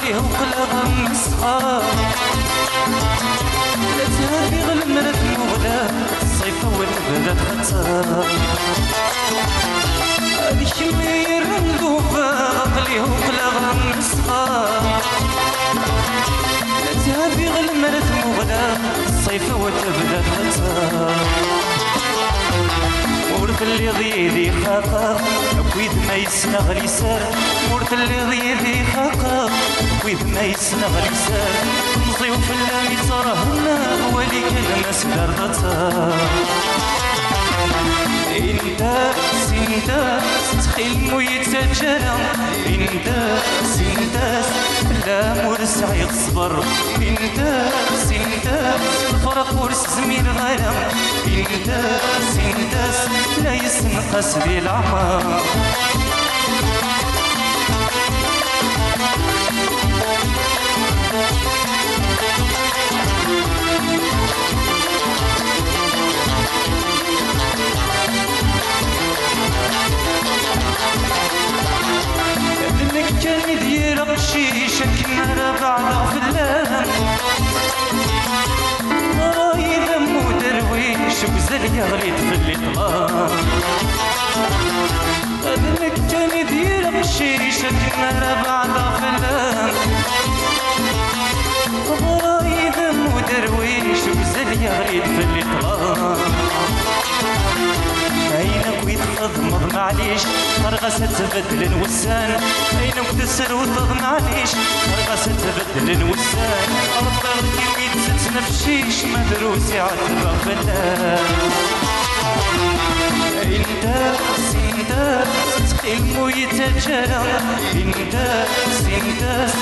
غليه وقلها مسخار لا تهدي غلمرة مغلا الصيف والبلد خطار هادي شمير مذوبة غليه وقلها مسخار لا تهدي غلمرة مغلا الصيف والبلد خطار ورث اللي ضيدي خاقا ويد ما يسنغ لسان ورث اللي ضيدي خاقا ويد ما يسنغ لسان نصيو في اللام يصرهنا ولي كلمة سكردتا انت سنداس تخيل مويت سجرة انت سنداس لا مرسع يصبر انت سنداس الفرق ورس زميل غرام انت سنداس لا يسنقس بالعمر ابنك كان يدير غشيشة كنا بعض فلان راي دمو درويش وزل يغلي في الإطلال ابنك كان يدير غشيشة كنا بعض فلان راي دمو درويش وزل يغلي في الإطلال عينك ويتخضمض معليش رغسة تبدل الوسان عينك تسر وتض معليش رغسة تبدل الوسان ربك ويتسد نفشيش مدروسي عتبة فلان انت سنداس تخيل مويت جرى انت سنداس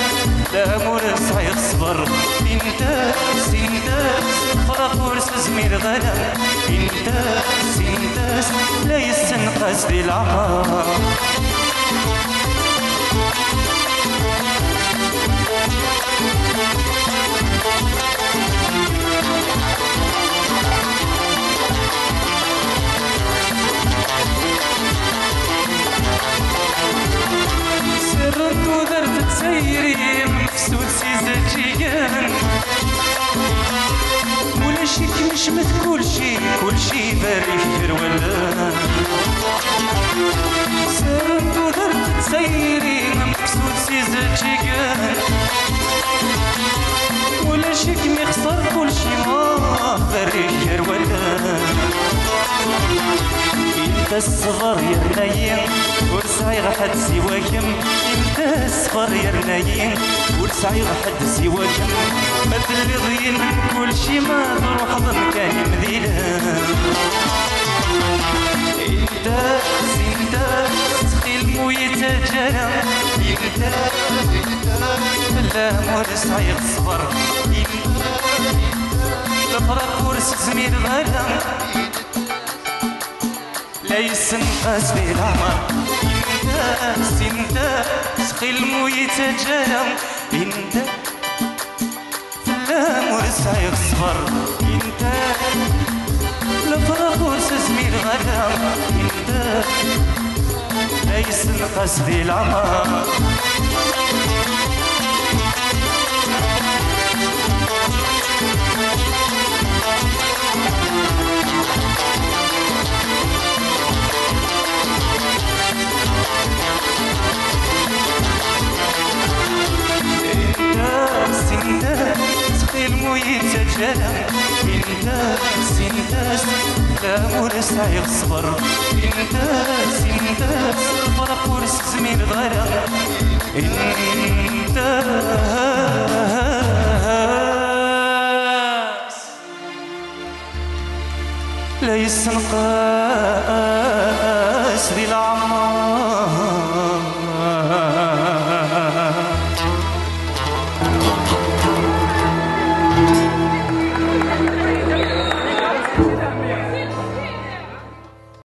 لا مرسع يصبر انت سنداس فرق ورس زمير غلا انت سنداس لا يستنقص بالعمر سرت ودرت تسيري مفسود سيزاجيان ولا شي كمشمت كلشي باري في ولا سرت ودرت تسيري مفسود سيزاجيان ولا شي كمي خسر كلشي ما باري في ولا انت الصغر يا بنايم ورسعي غحد سواكم انت الصغر يا بنايم ورسعي غحد سواكم ما تلغين كل شي ما تروح ضمكان مذيلة انت سنداس تخيل مويت جرى انت لا مرسعي الصبر الفرق ورس زميل غلا لا يسنقاس بالعمر انت سنداس تخيل مويت جرى انت لا مرسع يصبر انت الفرق ورس زميل غلا انت لا يسنقاس بالعمر تخيل مويت جرى انت سنداس لا مرسع يصبر انت سنداس فرق ورس زميل غلا انت لا يسنقاس بالعمر